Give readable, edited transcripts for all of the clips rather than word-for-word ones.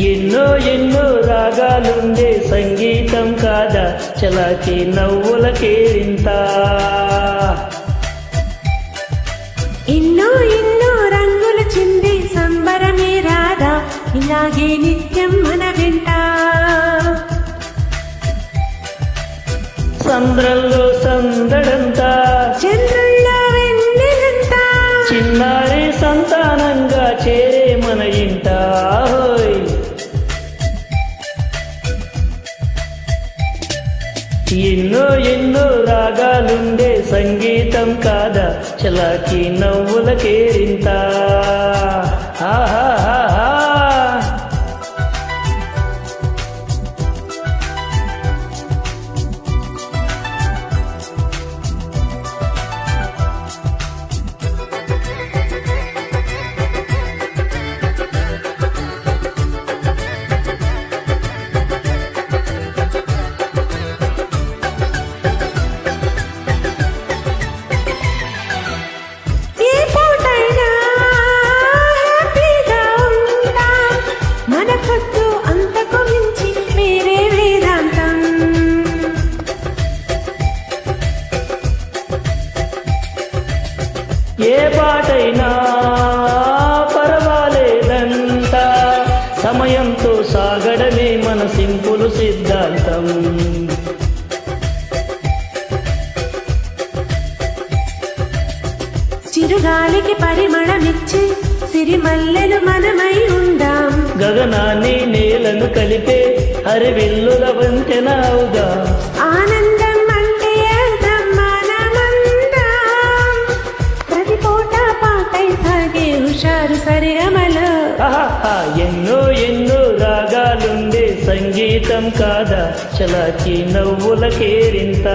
ఎన్నో ఎన్నో రాగాలుండే సంగీతం కాదా చలాకి నవ్వుల కేరింత. ఎన్నో ఎన్నో రంగులు చిందే సంబరమే రాదా ఇలాగే నిత్యం మన వెంట. సంద్రంలో సందడంతా చంద్రుల్లో వెన్నెలంతా చిన్నారి సంతానంగా చేరే మన ఇంట. ఎన్నో ఎన్నో రాగాలుండే సంగీతం కాదా చలాకి నవ్వుల కేరింత. ఆహాహా ఏ పాటైనా పర్వాలేదంట సమయంతో సాగడమే మన సింపుల్ సిద్ధాంతం. చిరుగాలికి పరిమళమిచ్చి సిరిమల్లెలు మనమై ఉందాం. గగనాన్ని నేలను కలిపే హరివిల్లుల వంతెన అవుదాం. ఆనందం అంటే అర్థం మనమందాం. ప్రతి పూట పాటై సాగే హుషారు సరే అమలు. ఎన్నో ఎన్నో రాగాలుండే సంగీతం కాదా చలాకి నవ్వుల కేరింత.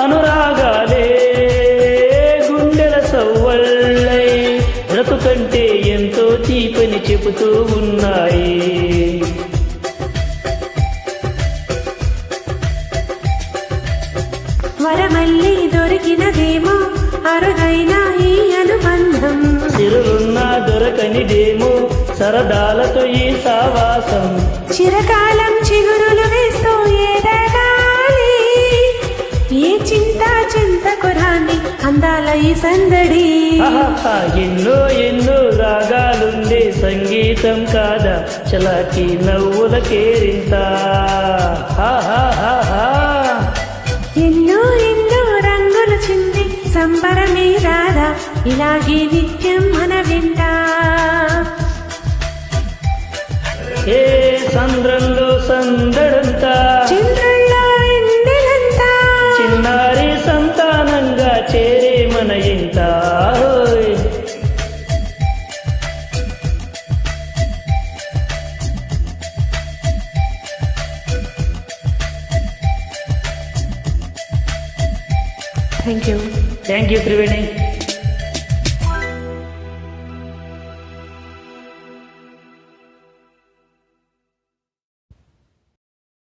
అనురాగాలే గుండెల సవ్వళ్ళై బ్రతుకంటే ఎంతో తీపని చెబుతూ ఉన్నాయి. వరమల్లి దొరికినదేమో అరుదైన ఈ అనుబంధం. సిరులున్నా దొరకనిదేమో సరదాలతో ఈ సావాసం. చిరకాలం చిగురులు వేస్తూ ఎదగాలి ఏ చింత చింతకురాని అందాల ఈ సందడి. ఎన్నో ఎన్నో రాగాలుండే సంగీతం కాదా చలాకి నవ్వుల కేరింత. ఎన్నో ఎన్నో రంగులు చింది సంబరమే రాదా ఇలాగే నిత్యం మన వెంట. ఏ సంద్రంలో సందడంతా చంద్రుల్లో వెన్నెలంతా చిన్నారి సంతానంగా చేరే మన ఇంట. Thank you Triveni.